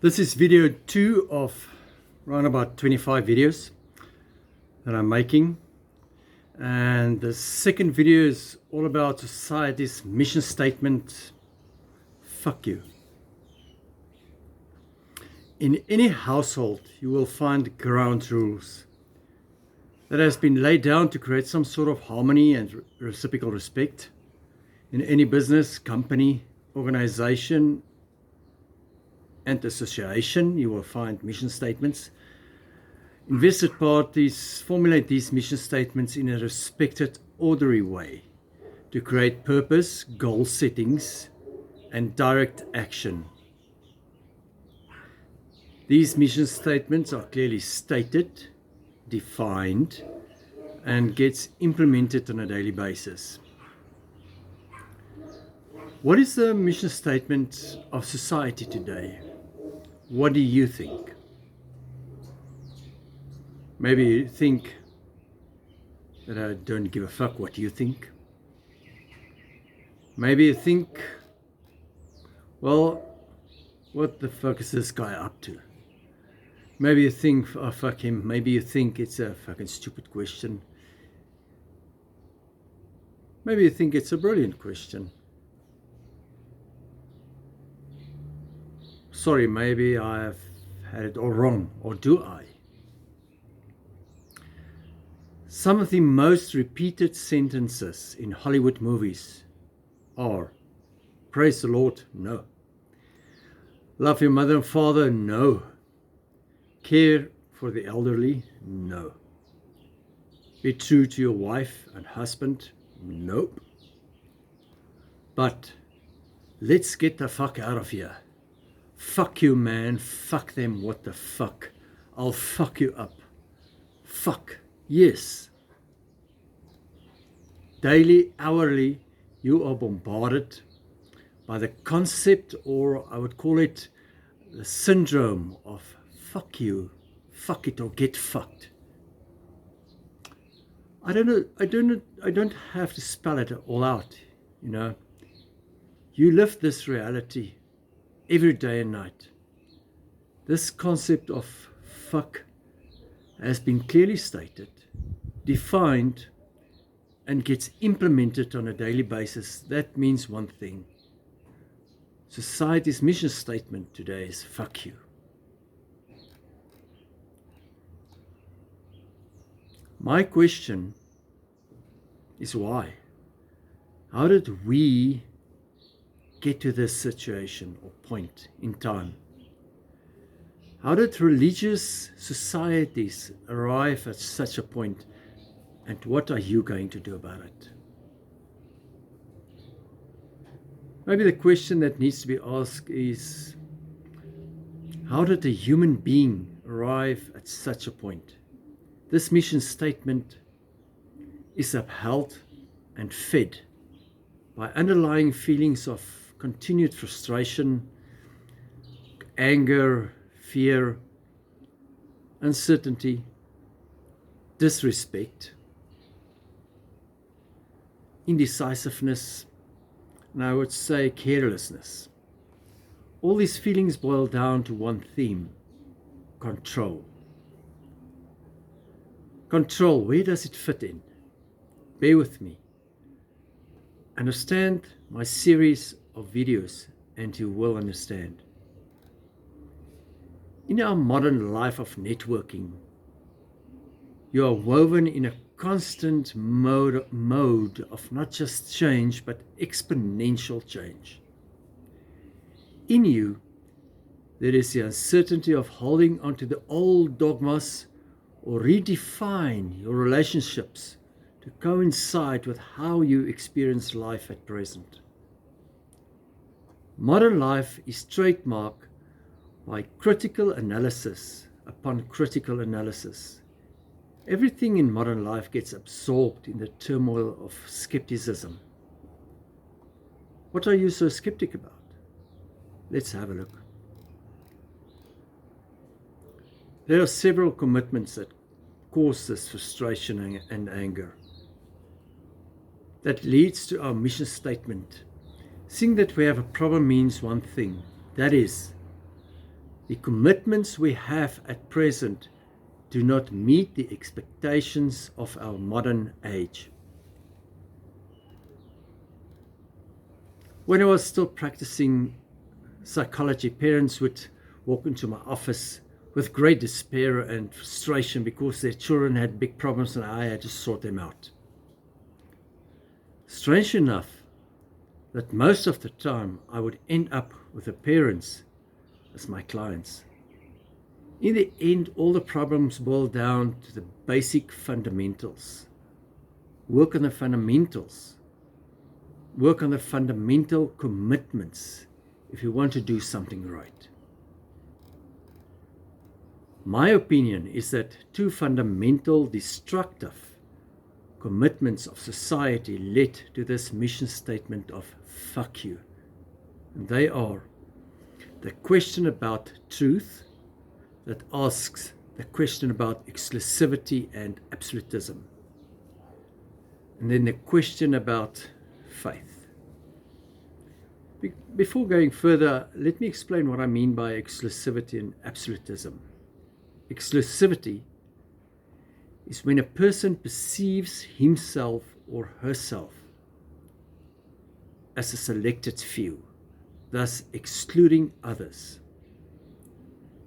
This is video 2 of around about 25 videos that I'm making, and the second video is all about society's mission statement. Fuck you. In any household you will find ground rules that has been laid down to create some sort of harmony and reciprocal respect. In any business, company, organization and association, you will find mission statements. Invested parties formulate these mission statements in a respected, orderly way to create purpose, goal settings, and direct action. These mission statements are clearly stated, defined, and gets implemented on a daily basis. What is the mission statement of society today? What do you think? Maybe you think that I don't give a fuck what you think. Maybe you think, well, what the fuck is this guy up to? Maybe you think, oh fuck him. Maybe you think it's a fucking stupid question. Maybe you think it's a brilliant question. Sorry, maybe I have had it all wrong, or do I? Some of the most repeated sentences in Hollywood movies are, praise the Lord, no. Love your mother and father, no. Care for the elderly, no. Be true to your wife and husband, nope. But let's get the fuck out of here. Fuck you, man. Fuck them. What the fuck? I'll fuck you up. Fuck. Yes. Daily, hourly, you are bombarded by the concept, or I would call it the syndrome of fuck you, fuck it, or get fucked. I don't have to spell it all out, you know. You live this reality every day and night. This concept of fuck has been clearly stated, defined, and gets implemented on a daily basis. That means one thing. Society's mission statement today is fuck you. My question is why? How did we get to this situation or point in time? How did religious societies arrive at such a point, and what are you going to do about it? Maybe the question that needs to be asked is, how did a human being arrive at such a point? This mission statement is upheld and fed by underlying feelings of continued frustration, anger, fear, uncertainty, disrespect, indecisiveness, and I would say carelessness. All these feelings boil down to one theme: control. Control, where does it fit in? Bear with me. Understand my series of videos and you will understand. In our modern life of networking, you are woven in a constant mode of not just change, but exponential change. In you, there is the uncertainty of holding onto the old dogmas or redefine your relationships to coincide with how you experience life at present. Modern life is trademarked by critical analysis upon critical analysis. Everything in modern life gets absorbed in the turmoil of skepticism. What are you so skeptic about? Let's have a look. There are several commitments that cause this frustration and anger. That leads to our mission statement. Seeing that we have a problem means one thing, that is, The commitments we have at present do not meet the expectations of our modern age. When I was still practicing psychology, parents would walk into my office with great despair and frustration because their children had big problems and I had to sort them out. Strange enough that most of the time I would end up with the parents as my clients. In the end, all the problems boil down to the basic fundamentals. Work on the fundamentals. Work on the fundamental commitments if you want to do something right. My opinion is that two fundamental destructive commitments of society led to this mission statement of fuck you. And they are the question about truth that asks the question about exclusivity and absolutism. And then the question about faith. Before going further, let me explain what I mean by exclusivity and absolutism. Exclusivity is when a person perceives himself or herself as a selected few, thus excluding others.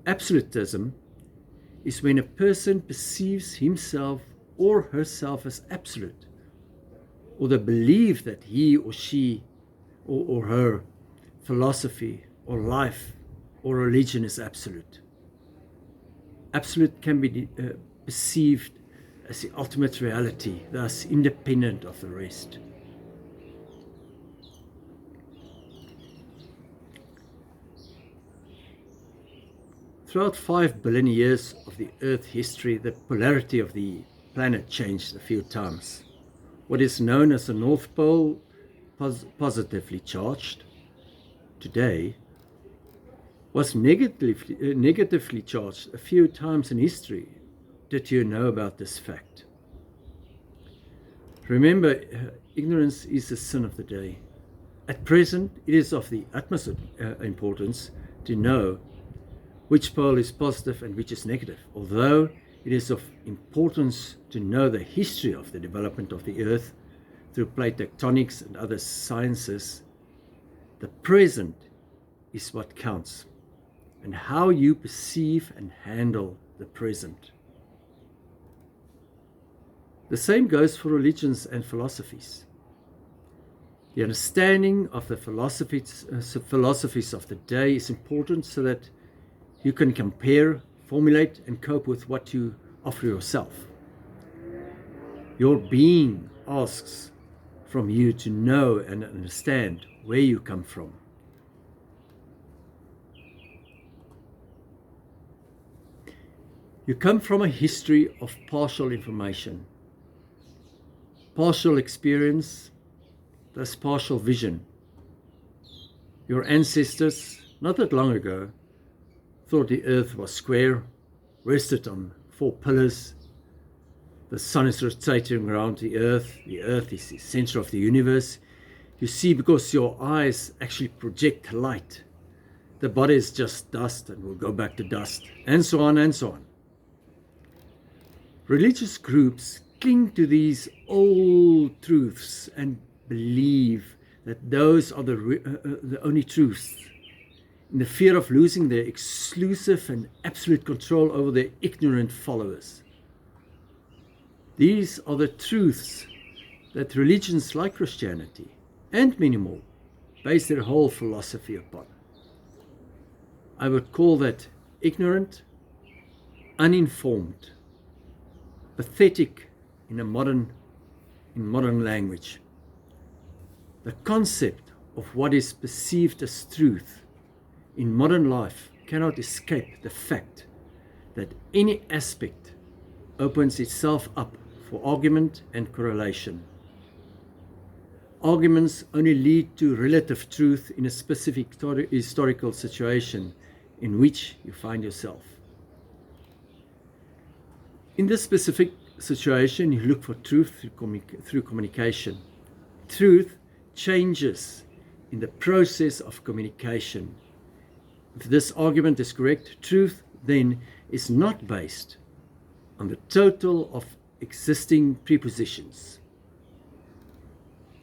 Absolutism is when a person perceives himself or herself as absolute, or the belief that he or she or her philosophy or life or religion is absolute. Absolute can be perceived as the ultimate reality, thus independent of the rest. Throughout 5 billion years of the Earth history, the polarity of the planet changed a few times. What is known as the North Pole, positively charged, today was negatively charged a few times in history. Did you know about this fact? Remember, ignorance is the sin of the day. At present, it is of the utmost importance to know which pole is positive and which is negative. Although it is of importance to know the history of the development of the Earth through plate tectonics and other sciences, the present is what counts, and how you perceive and handle the present. The same goes for religions and philosophies. The understanding of the philosophies of the day is important so that you can compare, formulate, and cope with what you offer yourself. Your being asks from you to know and understand where you come from. You come from a history of partial information, partial experience, thus partial vision. Your ancestors, not that long ago, thought the earth was square, rested on 4 pillars. The sun is rotating around the earth is the center of the universe. You see, because your eyes actually project light, the body is just dust and will go back to dust, and so on and so on. Religious groups cling to these old truths and believe that those are the only truths, in the fear of losing their exclusive and absolute control over their ignorant followers. These are the truths that religions like Christianity and many more base their whole philosophy upon. I would call that ignorant, uninformed, pathetic in modern language. The concept of what is perceived as truth in modern life cannot escape the fact that any aspect opens itself up for argument and correlation. Arguments only lead to relative truth in a specific historical situation in which you find yourself. In this specific situation, you look for truth through communication. Truth changes in the process of communication. If this argument is correct, truth then is not based on the total of existing prepositions.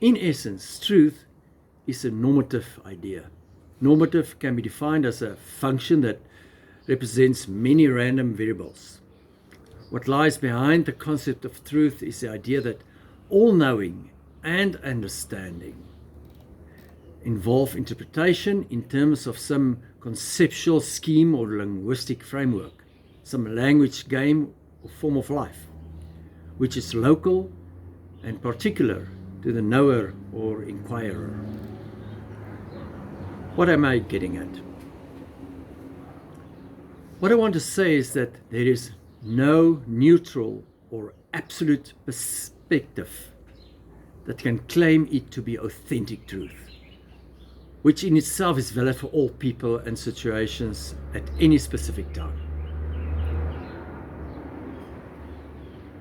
In essence, truth is a normative idea. Normative can be defined as a function that represents many random variables. What lies behind the concept of truth is the idea that all knowing and understanding involve interpretation in terms of some conceptual scheme or linguistic framework, some language game or form of life, which is local and particular to the knower or inquirer. What am I getting at? What I want to say is that there is no neutral or absolute perspective that can claim it to be authentic truth, which in itself is valid for all people and situations at any specific time.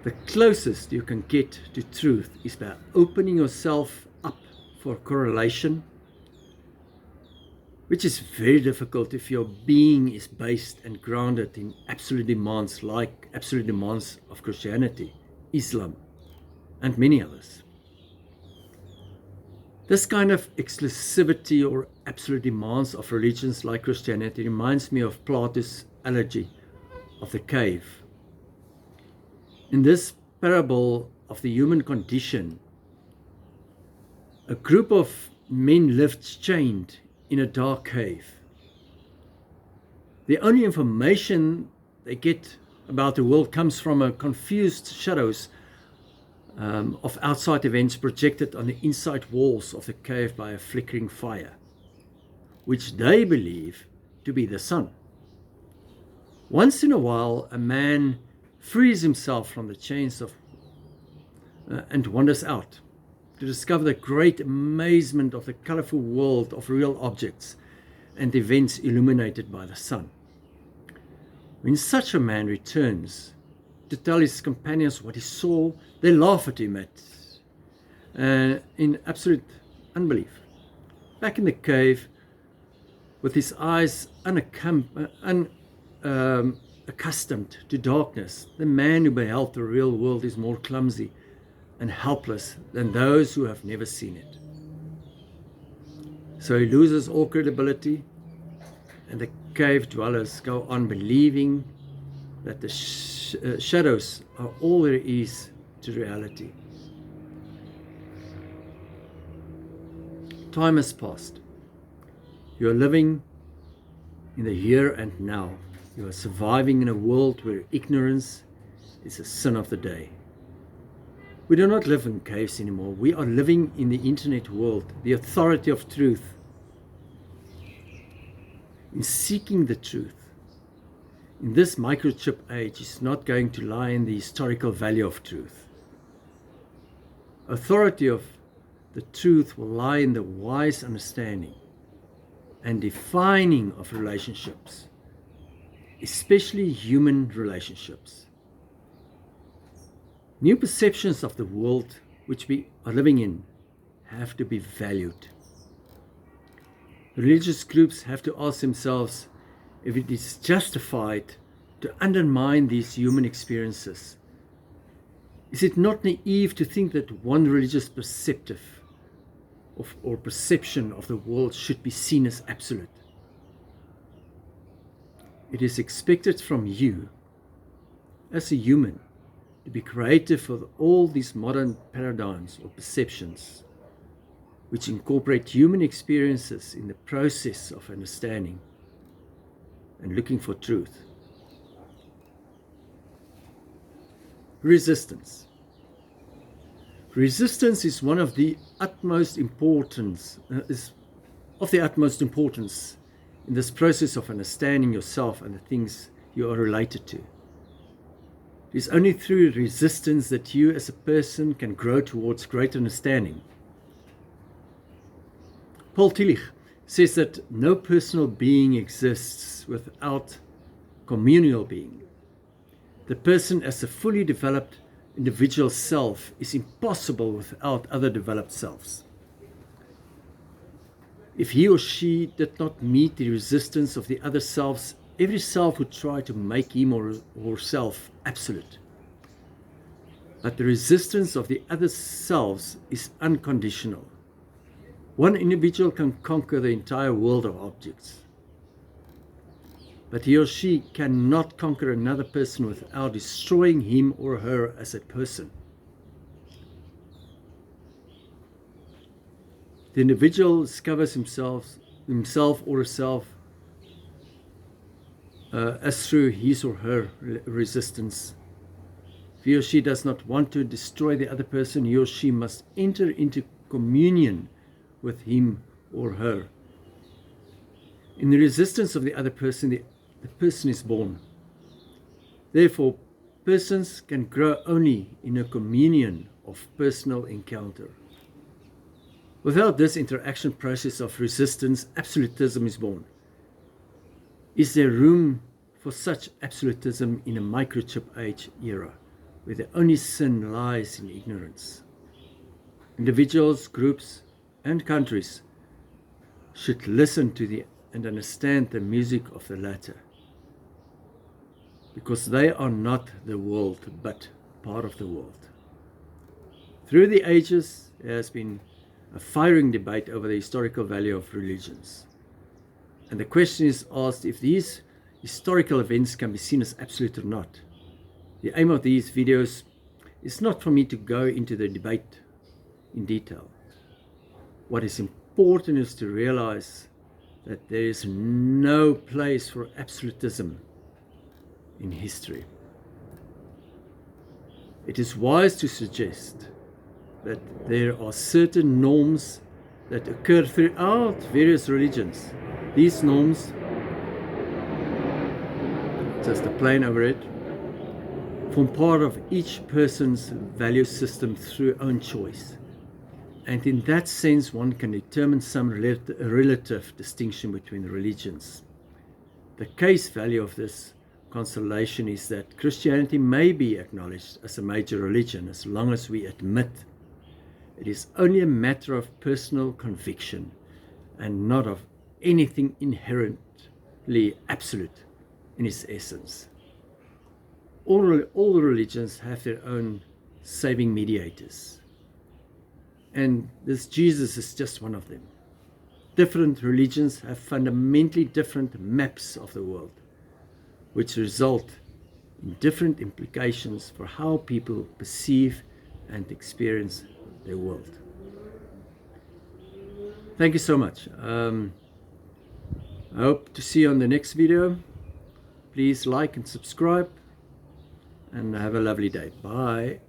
The closest you can get to truth is by opening yourself up for correlation, which is very difficult if your being is based and grounded in absolute demands like absolute demands of Christianity, Islam, and many others. This kind of exclusivity or absolute demands of religions like Christianity reminds me of Plato's analogy of the cave. In this parable of the human condition, a group of men lived chained in a dark cave. The only information they get about the world comes from a confused shadows of outside events projected on the inside walls of the cave by a flickering fire, which they believe to be the sun. Once in a while, a man frees himself from the chains and wanders out to discover the great amazement of the colorful world of real objects and events illuminated by the sun. When such a man returns to tell his companions what he saw, they laugh at him in absolute unbelief. Back in the cave, with his eyes unaccustomed to darkness, the man who beheld the real world is more clumsy and helpless than those who have never seen it. So he loses all credibility, and the cave dwellers go on believing that the shadows are all there is to reality. Time has passed. You are living in the here and now. You are surviving in a world where ignorance is a sin of the day. We do not live in caves anymore. We are living in the internet world, the authority of truth. In seeking the truth, in this microchip age, is not going to lie in the historical value of truth. Authority of the truth will lie in the wise understanding and defining of relationships, especially human relationships. New perceptions of the world which we are living in have to be valued. Religious groups have to ask themselves if it is justified to undermine these human experiences. Is it not naive to think that one religious perspective or perception of the world should be seen as absolute? It is expected from you, as a human, to be creative for all these modern paradigms or perceptions, which incorporate human experiences in the process of understanding and looking for truth. Resistance. Resistance is one of the utmost importance, in this process of understanding yourself and the things you are related to. It is only through resistance that you as a person can grow towards greater understanding. Paul Tillich says that no personal being exists without communal being. The person as a fully developed individual self is impossible without other developed selves. If he or she did not meet the resistance of the other selves, every self would try to make him or herself absolute. But the resistance of the other selves is unconditional. One individual can conquer the entire world of objects, but he or she cannot conquer another person without destroying him or her as a person. The individual discovers himself or herself as through his or her resistance. If he or she does not want to destroy the other person, he or she must enter into communion with him or her. In the resistance of the other person, the person is born. Therefore, persons can grow only in a communion of personal encounter. Without this interaction process of resistance, absolutism is born. Is there room for such absolutism in a microchip age era, where the only sin lies in ignorance? Individuals, groups, and countries should listen to and understand the music of the latter, because they are not the world, but part of the world. Through the ages, there has been a firing debate over the historical value of religions. And the question is asked if these historical events can be seen as absolute or not. The aim of these videos is not for me to go into the debate in detail. What is important is to realize that there is no place for absolutism in history. It is wise to suggest that there are certain norms that occur throughout various religions. These norms, just a plain overhead, form part of each person's value system through own choice. And in that sense, one can determine some relative distinction between religions. The case value of this consolation is that Christianity may be acknowledged as a major religion as long as we admit it is only a matter of personal conviction and not of anything inherently absolute in its essence. All religions have their own saving mediators, and this Jesus is just one of them. Different religions have fundamentally different maps of the world, which result in different implications for how people perceive and experience their world. Thank you so much. I hope to see you on the next video. Please like and subscribe, and have a lovely day. Bye.